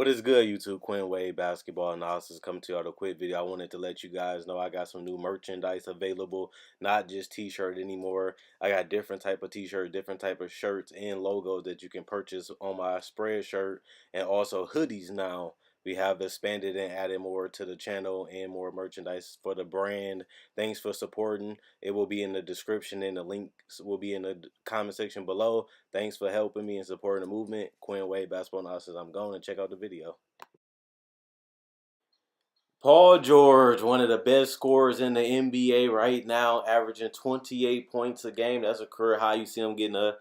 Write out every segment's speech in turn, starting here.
is good, YouTube? Quinn Wade Basketball Analysis coming to you with a quick video. I wanted to let you guys know I got some new merchandise available, not just t-shirt anymore. I got different type of t-shirt, different type of shirts and logos that you can purchase on my spread shirt, and also hoodies now. We have expanded and added more to the channel and more merchandise for the brand. Thanks for supporting. It will be in the description and the links will be in the comment section below. Thanks for helping me and supporting the movement. Quinn Wade Basketball Analysis. I'm going to check out the video. Paul George, one of the best scorers in the NBA right now, averaging 28 points a game. That's a career high. You see him getting a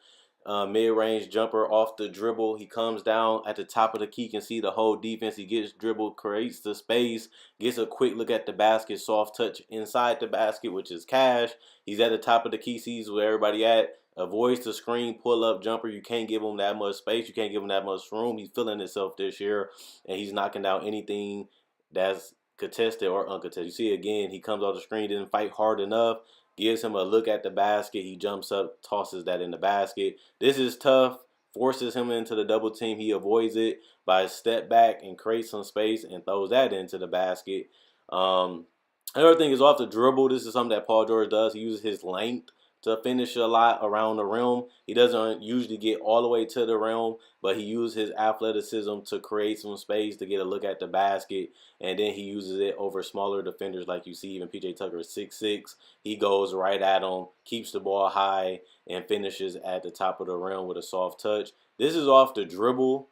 mid-range jumper off the dribble. He comes down at the top of the key, can see the whole defense. He gets dribbled, creates the space, gets a quick look at the basket, soft touch inside the basket, which is cash. He's at the top of the key, sees where everybody at, avoids the screen, pull-up jumper. You can't give him that much space. You can't give him that much room. He's feeling himself this year, and he's knocking down anything that's contested or uncontested. You see again, he comes off the screen, didn't fight hard enough, gives him a look at the basket. He jumps up, tosses that in the basket. This is tough, forces him into the double team. He avoids it by a step back and creates some space and throws that into the basket. Another thing is off the dribble. This is something that Paul George does. He uses his length to finish a lot around the rim. He doesn't usually get all the way to the rim, but he uses his athleticism to create some space to get a look at the basket, and then he uses it over smaller defenders like you see. Even PJ Tucker is 6'6". He goes right at him, keeps the ball high, and finishes at the top of the rim with a soft touch. This is off the dribble.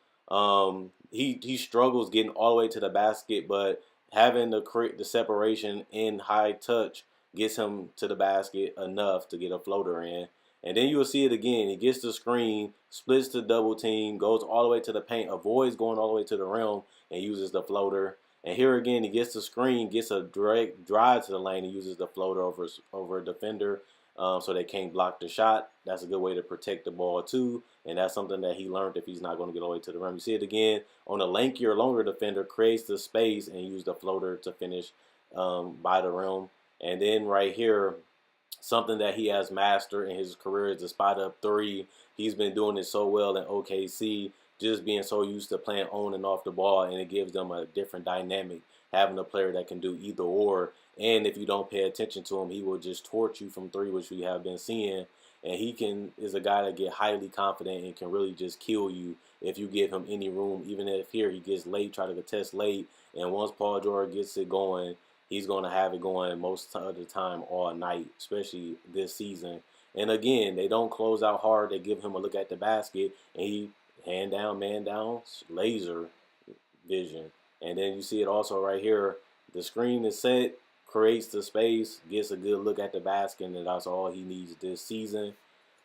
He struggles getting all the way to the basket, but having the separation in high touch gets him to the basket enough to get a floater in. And then you will see it again. He gets the screen, splits the double team, goes all the way to the paint, avoids going all the way to the rim, and uses the floater. And here again, he gets the screen, gets a direct drive to the lane, and uses the floater over a defender so they can't block the shot. That's a good way to protect the ball too, and that's something that he learned if he's not going to get all the way to the rim. You see it again on a lankier, longer defender, creates the space and use the floater to finish by the rim. And then right here, something that he has mastered in his career is the spot up three. He's been doing it so well in OKC, just being so used to playing on and off the ball, and it gives them a different dynamic, having a player that can do either or. And if you don't pay attention to him, he will just torch you from three, which we have been seeing. And he is a guy that get highly confident and can really just kill you if you give him any room. Even if here he gets late, try to contest late, and once Paul George gets it going, he's going to have it going most of the time all night, especially this season. And again, they don't close out hard. They give him a look at the basket, and he hand down, man down, laser vision. And then you see it also right here. The screen is set, creates the space, gets a good look at the basket, and that's all he needs this season.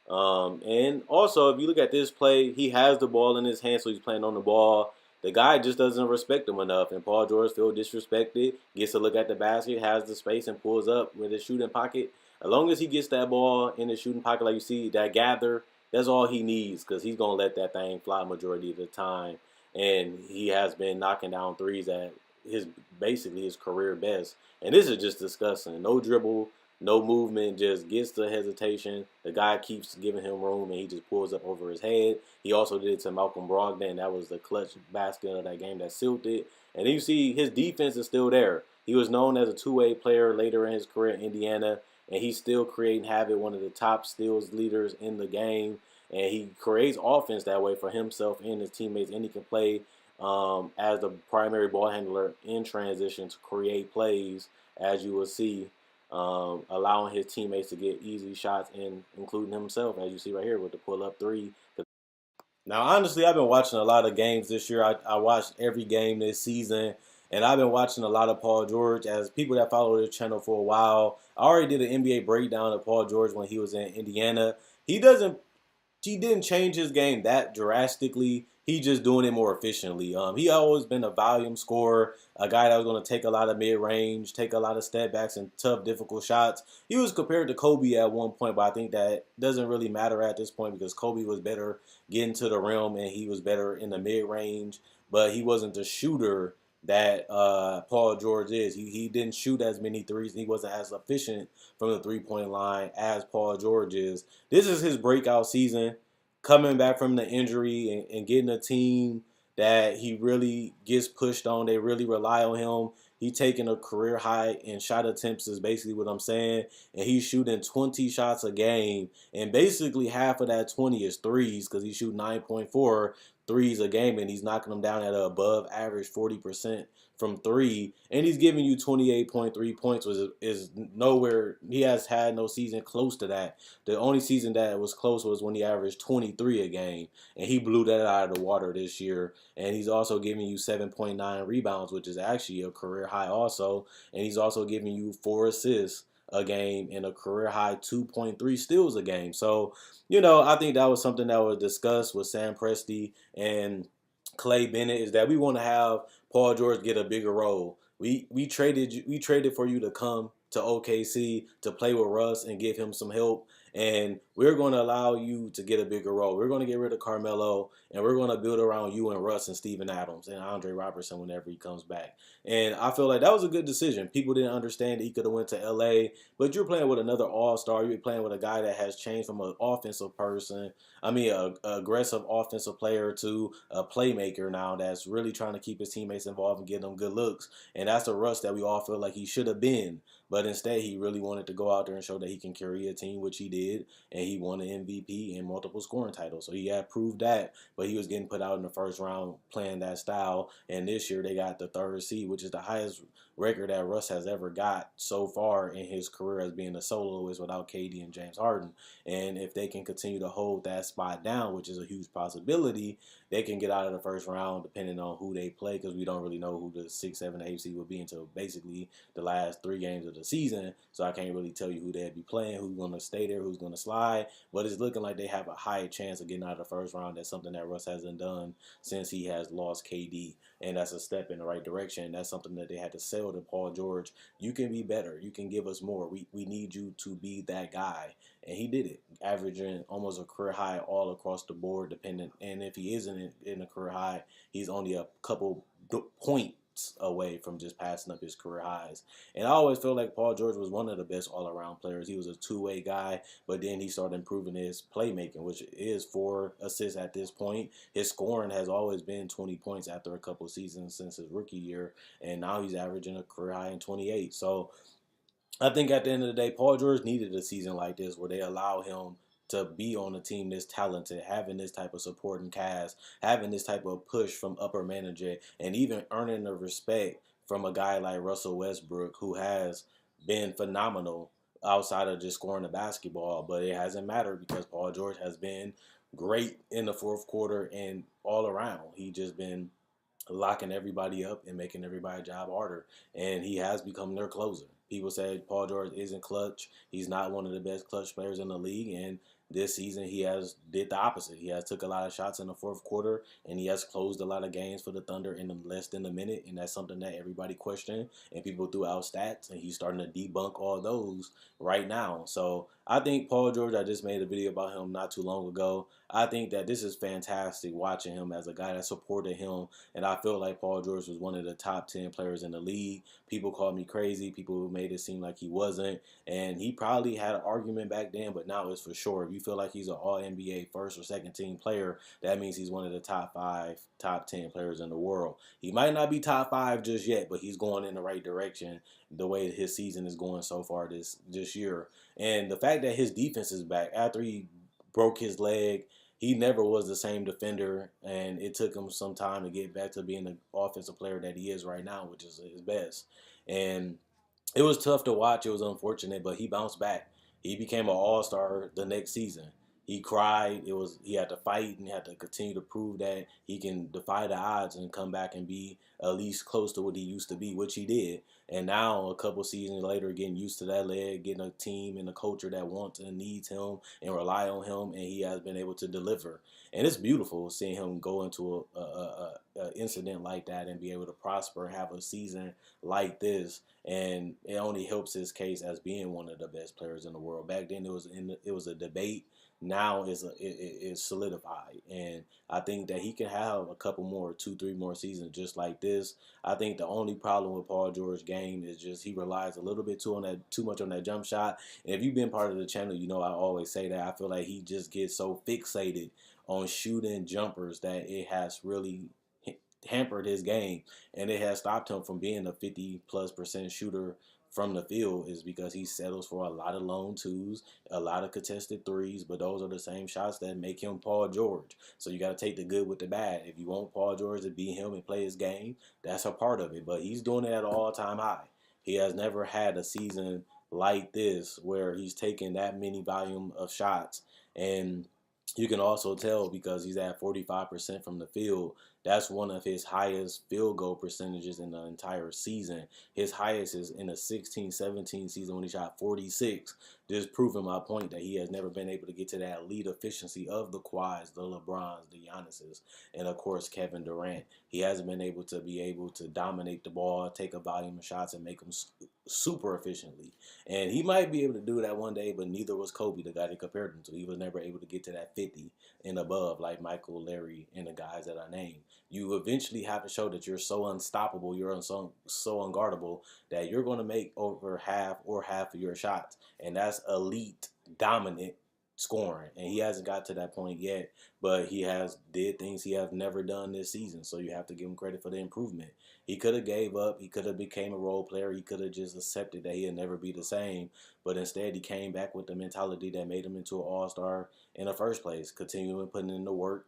And also, if you look at this play, he has the ball in his hand, so he's playing on the ball. The guy just doesn't respect him enough, and Paul George feels disrespected, gets a look at the basket, has the space, and pulls up with his shooting pocket. As long as he gets that ball in the shooting pocket, like you see, that gather, that's all he needs, because he's going to let that thing fly majority of the time. And he has been knocking down threes at basically his career best. And this is just disgusting. No dribble, no movement, just gets the hesitation. The guy keeps giving him room, and he just pulls up over his head. He also did it to Malcolm Brogdon. That was the clutch basket of that game that sealed it. And you see his defense is still there. He was known as a two-way player later in his career in Indiana, and he's still creating havoc, one of the top steals leaders in the game. And he creates offense that way for himself and his teammates, and he can play as the primary ball handler in transition to create plays, as you will see, allowing his teammates to get easy shots, and including himself, as you see right here with the pull-up three. Now, honestly, I've been watching a lot of games this year. I watched every game this season, and I've been watching a lot of Paul George. As people that follow this channel for a while, I already did an NBA breakdown of Paul George when he was in Indiana. He didn't change his game that drastically. He's just doing it more efficiently. He always been a volume scorer, a guy that was going to take a lot of mid-range, take a lot of step backs and tough, difficult shots. He was compared to Kobe at one point, but I think that doesn't really matter at this point because Kobe was better getting to the rim and he was better in the mid-range, but he wasn't the shooter that Paul George is. He didn't shoot as many threes. He wasn't as efficient from the three-point line as Paul George is. This is his breakout season, coming back from the injury and getting a team that he really gets pushed on. They really rely on him. He taking a career high in shot attempts is basically what I'm saying. And he's shooting 20 shots a game. And basically half of that 20 is threes because he shoot 9.4 threes a game. And he's knocking them down at an above average 40% from three. And he's giving you 28.3 points, which is nowhere. He has had no season close to that. The only season that was close was when he averaged 23 a game. And he blew that out of the water this year. And he's also giving you 7.9 rebounds, which is actually a career high also. And he's also giving you 4 assists a game and a career high 2.3 steals a game. So, I think that was something that was discussed with Sam Presti and Clay Bennett, is that we want to have Paul George get a bigger role. We traded for you to come to OKC to play with Russ and give him some help, and we're going to allow you to get a bigger role. We're going to get rid of Carmelo, and we're going to build around you and Russ and Steven Adams and Andre Robertson whenever he comes back. And I feel like that was a good decision. People didn't understand that he could have went to LA, but you're playing with another all-star. You're playing with a guy that has changed from an offensive person, a aggressive offensive player, to a playmaker now that's really trying to keep his teammates involved and give them good looks. And that's the Russ that we all feel like he should have been. But instead, he really wanted to go out there and show that he can carry a team, which he did, and he won an MVP and multiple scoring titles. So he had proved that, but he was getting put out in the first round playing that style. And this year they got the third seed, which is the highest record that Russ has ever got so far in his career as being a soloist without KD and James Harden. And if they can continue to hold that spot down, which is a huge possibility, they can get out of the first round depending on who they play, because we don't really know who the 6, 7, 8 seed will be until basically the last 3 games of the season. So I can't really tell you who they'll be playing, who's going to stay there, who's going to slide. But it's looking like they have a high chance of getting out of the first round. That's something that Russ hasn't done since he has lost KD. And that's a step in the right direction. That's something that they had to sell to Paul George. You can be better. You can give us more. We need you to be that guy. And he did it, averaging almost a career high all across the board, dependent. And if he isn't in a career high, he's only a couple points away from just passing up his career highs. And I always felt like Paul George was one of the best all-around players. He was a two-way guy, but then he started improving his playmaking, which is 4 assists at this point. His scoring has always been 20 points after a couple seasons since his rookie year, and now he's averaging a career high in 28. So I think at the end of the day, Paul George needed a season like this where they allow him to be on a team this talented, having this type of supporting cast, having this type of push from upper management, and even earning the respect from a guy like Russell Westbrook, who has been phenomenal outside of just scoring the basketball. But it hasn't mattered because Paul George has been great in the fourth quarter and all around. He just been locking everybody up and making everybody's job harder. And he has become their closer. People say Paul George isn't clutch. He's not one of the best clutch players in the league. And this season he has did the opposite. He has took a lot of shots in the fourth quarter, and he has closed a lot of games for the Thunder in less than a minute. And that's something that everybody questioned, and people threw out stats, and he's starting to debunk all those right now. So I think Paul George, I just made a video about him not too long ago. I think that this is fantastic watching him as a guy that supported him. And I feel like Paul George was one of the top 10 players in the league. People called me crazy. People made it seem like he wasn't. And he probably had an argument back then, but now it's for sure. If you feel like he's an all-NBA first or second team player, that means he's one of the top 5, top 10 players in the world. He might not be top 5 just yet, but he's going in the right direction the way his season is going so far this year. And the fact that his defense is back after he broke his leg, he never was the same defender, and it took him some time to get back to being the offensive player that he is right now, which is his best. And it was tough to watch. It was unfortunate, but he bounced back. He became an all-star the next season. He cried. He had to fight and he had to continue to prove that he can defy the odds and come back and be at least close to what he used to be, which he did. And now, a couple seasons later, getting used to that leg, getting a team and a culture that wants and needs him and rely on him, and he has been able to deliver. And it's beautiful seeing him go into a incident like that and be able to prosper and have a season like this. And it only helps his case as being one of the best players in the world. Back then, it was a debate. Now it's solidified, and I think that he can have a couple more, 2, 3 more seasons just like this. I think the only problem with Paul George's game is just he relies a little bit too much on that jump shot. And if you've been part of the channel, you know I always say that I feel like he just gets so fixated on shooting jumpers that it has really hampered his game, and it has stopped him from being a 50+% shooter from the field, is because he settles for a lot of lone twos, a lot of contested threes, but those are the same shots that make him Paul George. So you got to take the good with the bad. If you want Paul George to be him and play his game, that's a part of it, but he's doing it at an all-time high. He has never had a season like this where he's taking that many volume of shots, and you can also tell because he's at 45% from the field. That's one of his highest field goal percentages in the entire season. His highest is in the 16-17 season when he shot 46. Just proving my point that he has never been able to get to that elite efficiency of the Kawhis, the LeBrons, the Giannis's, and of course Kevin Durant. He hasn't been able to dominate the ball, take a volume of shots, and make them super efficiently. And he might be able to do that one day, but neither was Kobe, the guy they compared him to. He was never able to get to that 50 and above like Michael, Larry, and the guys that I named. You eventually have to show that you're so unstoppable, you're so unguardable, that you're going to make over half of your shots. And that's elite, dominant scoring. And he hasn't got to that point yet, but he has did things he has never done this season. So you have to give him credit for the improvement. He could have gave up. He could have became a role player. He could have just accepted that he'd never be the same. But instead, he came back with the mentality that made him into an all-star in the first place, continuing putting in the work,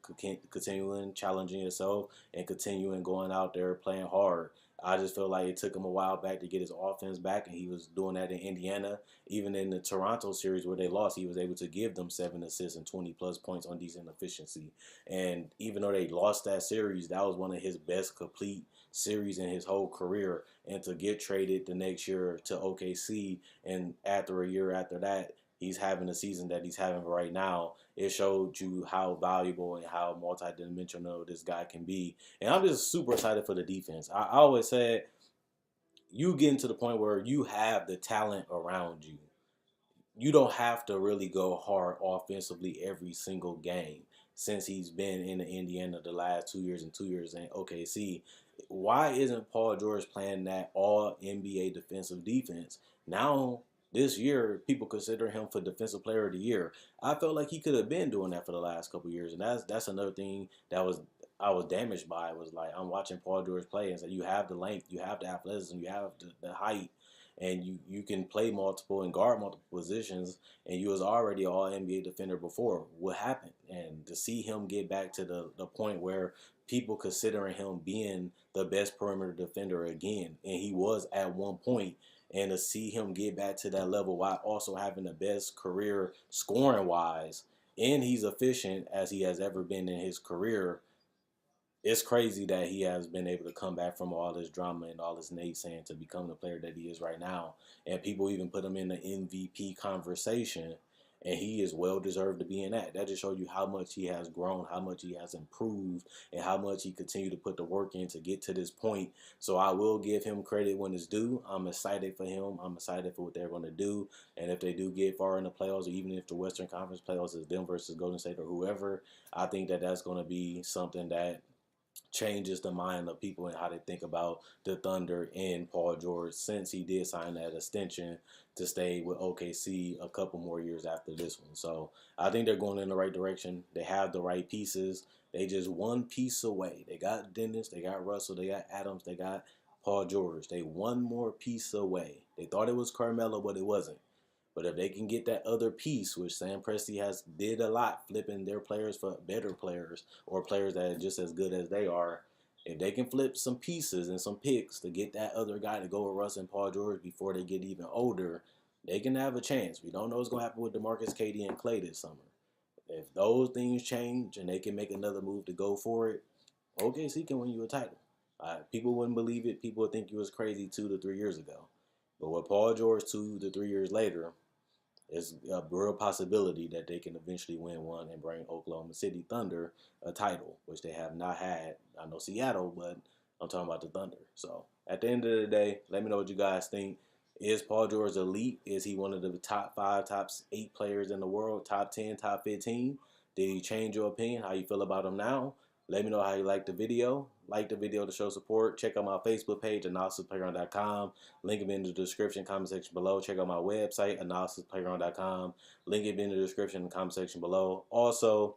continuing challenging yourself, and continuing going out there playing hard. I just feel like it took him a while back to get his offense back, and he was doing that in Indiana. Even in the Toronto series where they lost, he was able to give them 7 assists and 20-plus points on decent efficiency. And even though they lost that series, that was one of his best complete series in his whole career. And to get traded the next year to OKC, and after a year after that, he's having the season that he's having right now, it showed you how valuable and how multidimensional this guy can be. And I'm just super excited for the defense. I always said, you getting to the point where you have the talent around you. You don't have to really go hard offensively every single game since he's been in the Indiana the last 2 years and 2 years in OKC. Why isn't Paul George playing that all NBA defensive defense? Now, this year, people consider him for Defensive Player of the Year. I felt like he could have been doing that for the last couple of years, and that's another thing that I was damaged by. It was like I'm watching Paul George play and say, you have the length, you have the athleticism, you have the height, and you can play multiple and guard multiple positions, and you was already an all NBA defender before. What happened? And to see him get back to the point where people considering him being the best perimeter defender again, and he was at one point, and to see him get back to that level while also having the best career scoring wise, and he's efficient as he has ever been in his career, it's crazy that he has been able to come back from all this drama and all this naysaying to become the player that he is right now. And people even put him in the MVP conversation, and he is well deserved to be in that. That just shows you how much he has grown, how much he has improved, and how much he continued to put the work in to get to this point. So I will give him credit when it's due. I'm excited for him. I'm excited for what they're going to do. And if they do get far in the playoffs, or even if the Western Conference playoffs is them versus Golden State or whoever, I think that that's going to be something that changes the mind of people and how they think about the Thunder and Paul George, since he did sign that extension to stay with OKC a couple more years after this one. So I think they're going in the right direction. They have the right pieces. They just one piece away. They got Dennis, they got Russell, they got Adams, they got Paul George. They one more piece away. They thought it was Carmelo, but it wasn't. But if they can get that other piece, which Sam Presti has did a lot, flipping their players for better players or players that are just as good as they are, if they can flip some pieces and some picks to get that other guy to go with Russ and Paul George before they get even older, they can have a chance. We don't know what's going to happen with DeMarcus, KD, and Clay this summer. If those things change and they can make another move to go for it, OKC can win you a title. People wouldn't believe it. People would think you was crazy 2 to 3 years ago. But with Paul George 2 to 3 years later, it's a real possibility that they can eventually win one and bring Oklahoma City Thunder a title, which they have not had. I know Seattle, but I'm talking about the Thunder. So at the end of the day, let me know what you guys think. Is Paul George elite? Is he one of the top 5, top 8 players in the world, top 10, top 15? Did he change your opinion? How you feel about him now? Let me know how you like the video. Like the video to show support. Check out my Facebook page, analysisplayground.com. Link in the description, comment section below. Check out my website, analysisplayground.com. Link in the description, comment section below. Also,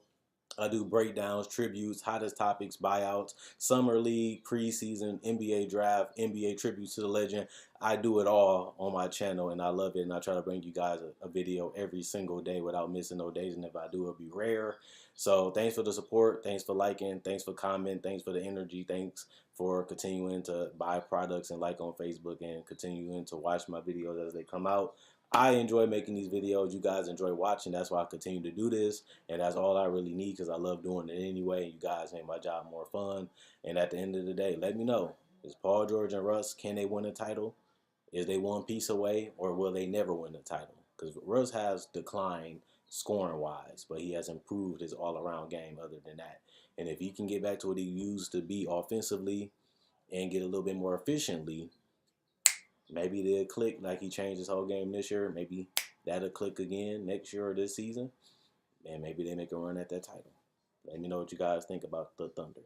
I do breakdowns, tributes, hottest topics, buyouts, summer league, preseason, NBA draft, NBA tributes to the legend. I do it all on my channel, and I love it. And I try to bring you guys a video every single day without missing no days. And if I do, it'll be rare. So thanks for the support. Thanks for liking. Thanks for commenting. Thanks for the energy. Thanks for continuing to buy products and like on Facebook and continuing to watch my videos as they come out. I enjoy making these videos. You guys enjoy watching. That's why I continue to do this. And that's all I really need because I love doing it anyway. You guys make my job more fun. And at the end of the day, let me know. Is Paul George and Russ, can they win a title? Is they one piece away or will they never win the title? Because Russ has declined scoring wise, but he has improved his all around game other than that. And if he can get back to what he used to be offensively and get a little bit more efficiently, maybe they'll click like he changed his whole game this year. Maybe that'll click again next year or this season. And maybe they make a run at that title. Let me know what you guys think about the Thunder.